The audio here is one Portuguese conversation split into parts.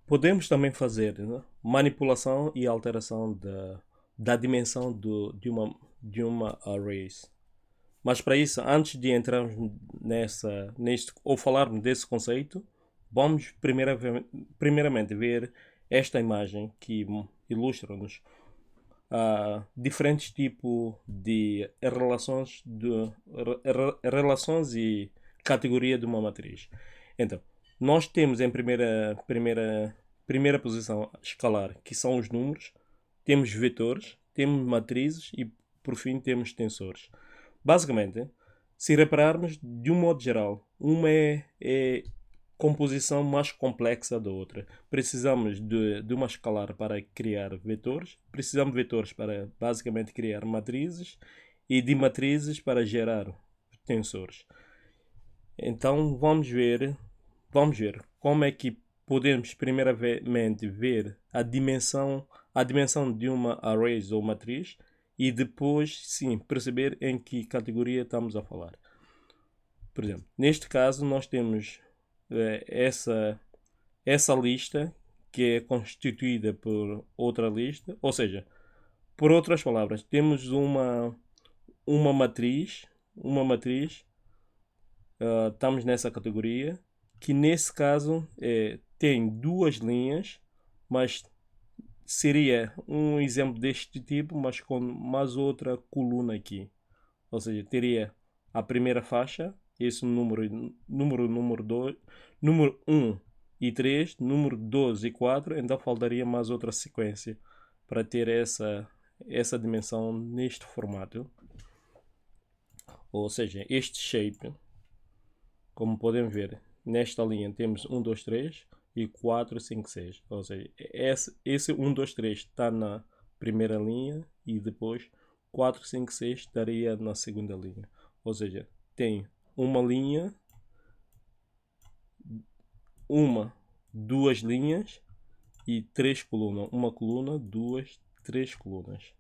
Podemos também fazer, né, manipulação e alteração da dimensão de uma array. Mas para isso, antes de entrarmos neste, ou falarmos desse conceito, vamos primeiramente ver esta imagem que ilustra-nos diferentes tipos de relações e categoria de uma matriz. Então, nós temos em primeira posição escalar, que são os números, temos vetores, temos matrizes e, por fim, temos tensores. Basicamente, se repararmos, de um modo geral, uma é composição mais complexa da outra. Precisamos de uma escalar para criar vetores, precisamos de vetores para basicamente criar matrizes e de matrizes para gerar tensores. Então vamos ver como é que podemos primeiramente ver a dimensão de uma array ou matriz e depois sim perceber em que categoria estamos a falar. Por exemplo, neste caso nós temos essa lista que é constituída por outra lista, ou seja, por outras palavras, temos uma matriz, estamos nessa categoria, que nesse caso tem duas linhas, mas seria um exemplo deste tipo, mas com mais outra coluna aqui. Ou seja, teria a primeira faixa, esse número 2, número 1 e 3, número 2 e 4, então faltaria mais outra sequência para ter essa dimensão neste formato. Ou seja, este shape, como podemos ver, nesta linha temos 1, 2, 3 e 4, 5, 6. Ou seja, esse 1, 2, 3 está na primeira linha e depois 4, 5, 6 estaria na segunda linha. Ou seja, tem uma linha, duas linhas e três colunas. Uma coluna, duas, três colunas.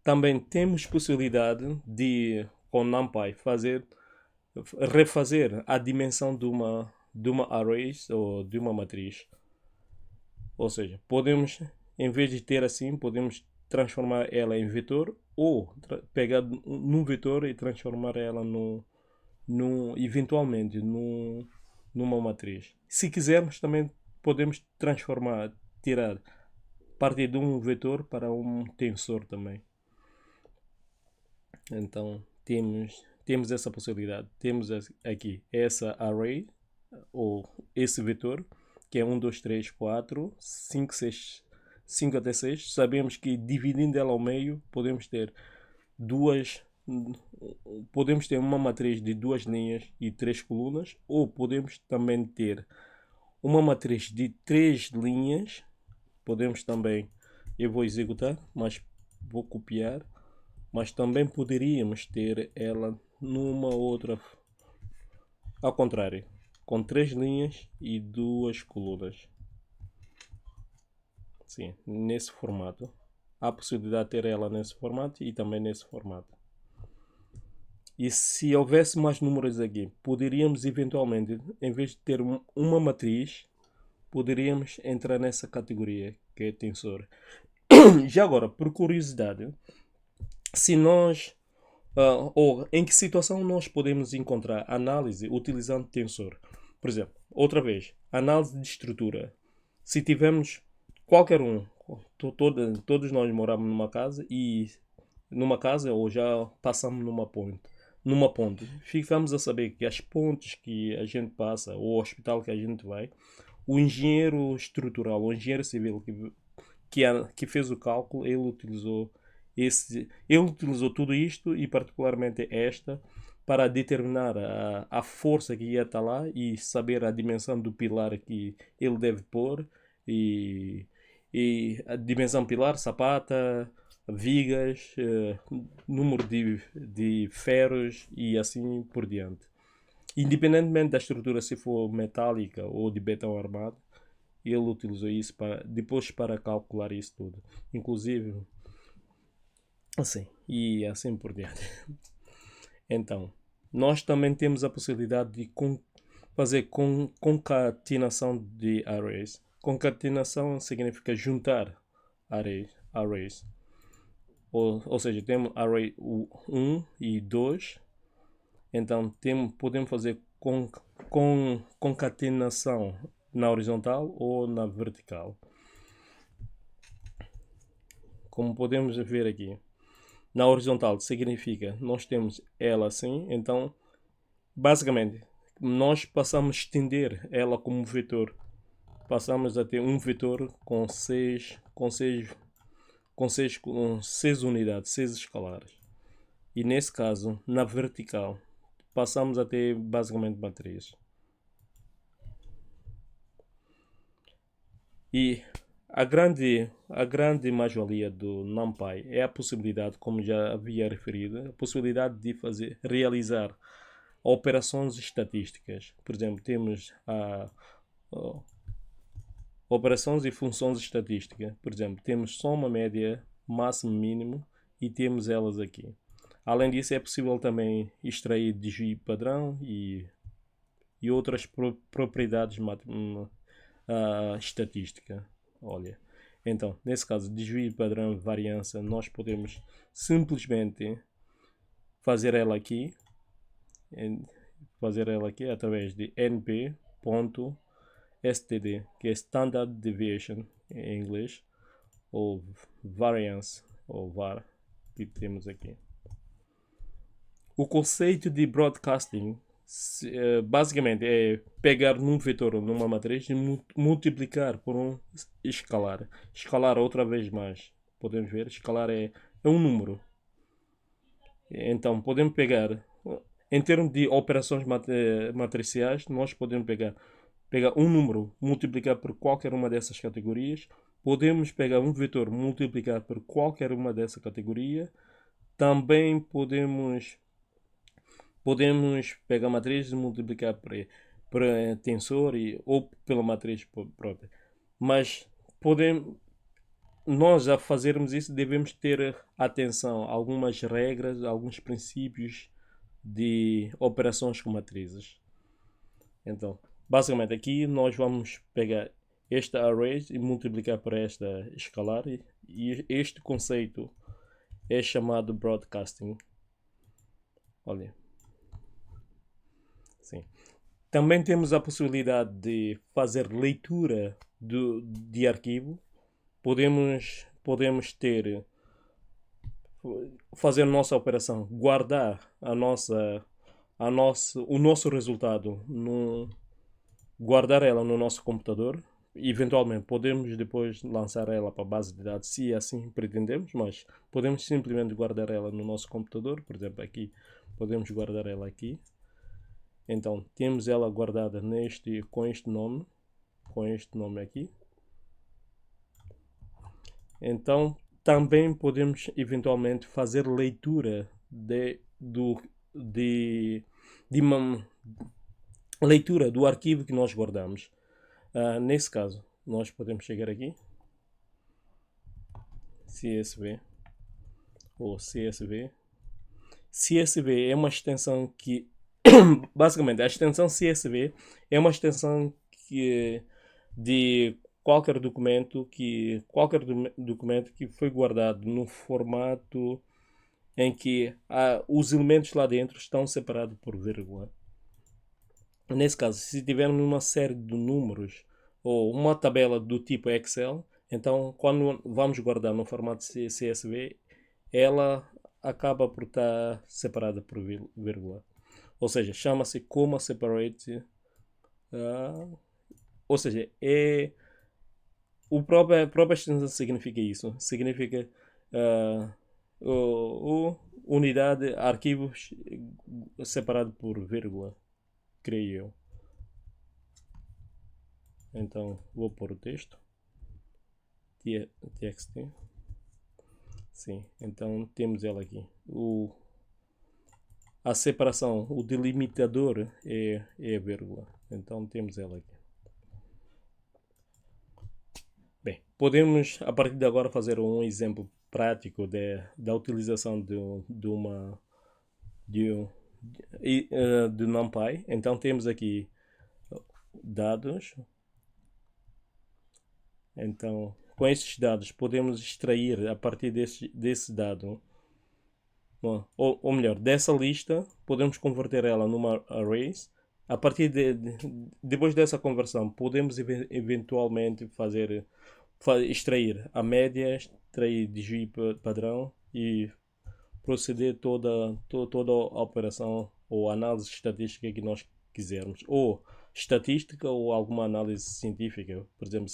Também temos possibilidade de, com NumPy, refazer a dimensão de uma array ou de uma matriz. Ou seja, podemos, em vez de ter assim, podemos transformar ela em vetor ou pegar num vetor e transformar ela eventualmente numa matriz. Se quisermos, também podemos tirar partir de um vetor para um tensor também. Então temos essa possibilidade. Temos aqui essa array ou esse vetor que é 1, 2, 3, 4, 5, 6, 5 até 6. Sabemos que dividindo ela ao meio podemos ter uma matriz de duas linhas e três colunas, ou podemos também ter uma matriz de três linhas. Podemos também, eu vou executar, mas vou copiar, mas também poderíamos ter ela numa outra, ao contrário, com três linhas e duas colunas. Sim, nesse formato. Há a possibilidade de ter ela nesse formato e também nesse formato. E se houvesse mais números aqui, poderíamos eventualmente, em vez de ter uma matriz, poderíamos entrar nessa categoria que é tensor. Já agora, por curiosidade, se nós ou em que situação nós podemos encontrar análise utilizando tensor? Por exemplo, outra vez, análise de estrutura. Se tivermos qualquer um, todos nós moramos numa casa ou já passamos numa ponte, ficamos a saber que as pontes que a gente passa, ou o hospital que a gente vai, o engenheiro estrutural, o engenheiro civil que fez o cálculo, ele utilizou tudo isto e particularmente esta para determinar a força que ia estar lá e saber a dimensão do pilar que ele deve pôr e a dimensão pilar, sapata, vigas, número de ferros e assim por diante. Independentemente da estrutura, se for metálica ou de betão armado, ele utilizou isso depois para calcular isso tudo. Inclusive, assim, e assim por diante. Então, nós também temos a possibilidade de fazer concatenação de arrays. Concatenação significa juntar arrays. Ou seja, temos array 1 e 2. Então podemos fazer concatenação na horizontal ou na vertical. Como podemos ver aqui, na horizontal significa nós temos ela assim, então basicamente nós passamos a estender ela como vetor. Passamos a ter um vetor com 6 unidades, 6 escalares. E nesse caso, na vertical, passamos a ter basicamente matrizes. E a grande mais-valia do NumPy é a possibilidade, como já havia referido, a possibilidade de realizar operações estatísticas. Por exemplo, temos operações e funções estatísticas. Por exemplo, temos soma, média, máximo, mínimo e temos elas aqui. Além disso, é possível também extrair desvio padrão e outras propriedades estatísticas. Olha, então, nesse caso, desvio padrão e variância, nós podemos simplesmente fazer ela aqui através de np.std, que é Standard Deviation em inglês, ou Variance, ou var, que temos aqui. O conceito de broadcasting basicamente é pegar num vetor ou numa matriz e multiplicar por um escalar. Escalar outra vez mais. Podemos ver, escalar é um número. Então, podemos pegar, em termos de operações matriciais, nós podemos pegar um número, multiplicar por qualquer uma dessas categorias. Podemos pegar um vetor, multiplicar por qualquer uma dessa categoria. Também podemos pegar a matriz e multiplicar por tensor ou pela matriz própria. Mas nós, a fazermos isso, devemos ter atenção a algumas regras, a alguns princípios de operações com matrizes. Então, basicamente aqui nós vamos pegar esta array e multiplicar por esta escalar, e este conceito é chamado broadcasting. Olha. Sim. Também temos a possibilidade de fazer leitura de arquivo. Podemos fazer a nossa operação, guardar o nosso resultado, guardar ela no nosso computador. Eventualmente podemos depois lançar ela para a base de dados, se assim pretendemos, mas podemos simplesmente guardar ela no nosso computador. Por exemplo, aqui podemos guardar ela aqui. Então temos ela guardada com este nome aqui. Então também podemos eventualmente fazer leitura leitura do arquivo que nós guardamos. Nesse caso, nós podemos chegar aqui, CSV ou CSV. CSV é uma extensão que basicamente a extensão CSV é uma extensão de qualquer documento que foi guardado no formato em que os elementos lá dentro estão separados por vírgula. Nesse caso, se tivermos uma série de números ou uma tabela do tipo Excel, então quando vamos guardar no formato CSV, ela acaba por estar separada por vírgula. Ou seja, chama-se comma separate. Ou seja, a própria extensão significa isso. Significa unidade, arquivos separado por vírgula, creio eu. Então, vou pôr o texto. TXT. Sim, então temos ela aqui. A separação, o delimitador é a vírgula. Então temos ela aqui. Bem, podemos a partir de agora fazer um exemplo prático da utilização de NumPy. Então temos aqui dados. Então, com esses dados, podemos extrair a partir desse dado, ou melhor, dessa lista, podemos converter ela numa arrays. A partir depois dessa conversão, podemos eventualmente extrair a média, extrair DGI padrão e proceder toda a operação ou análise estatística que nós quisermos, ou estatística ou alguma análise científica. Por exemplo,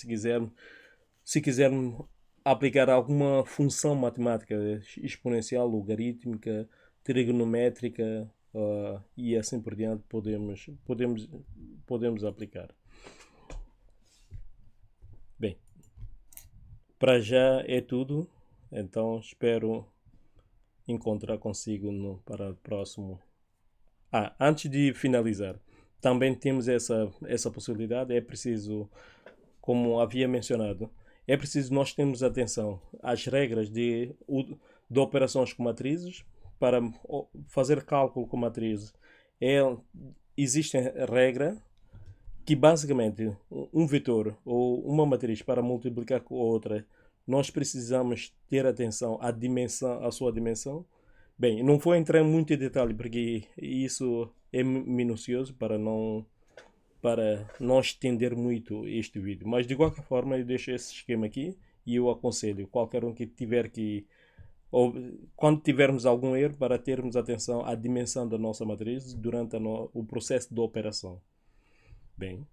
se quisermos aplicar alguma função matemática exponencial, logarítmica, trigonométrica e assim por diante, podemos aplicar. Bem, para já é tudo. Então espero encontrar consigo para o próximo. Antes de finalizar, também temos essa possibilidade. É preciso, como havia mencionado, é preciso nós termos atenção às regras de operações com matrizes. Para fazer cálculo com matrizes, existe regra que basicamente um vetor ou uma matriz para multiplicar com outra, nós precisamos ter atenção à sua dimensão. Bem, não vou entrar muito em detalhe porque isso é minucioso para não estender muito este vídeo. Mas de qualquer forma eu deixo esse esquema aqui e eu aconselho qualquer um que tiver ou quando tivermos algum erro, para termos atenção à dimensão da nossa matriz durante o processo de operação. Bem,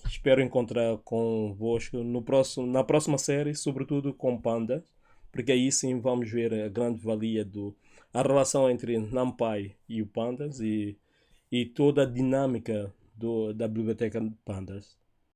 espero encontrar convosco na próxima série, sobretudo com Pandas, porque aí sim vamos ver a grande valia a relação entre NumPy e o Pandas e toda a dinâmica da biblioteca Pandas.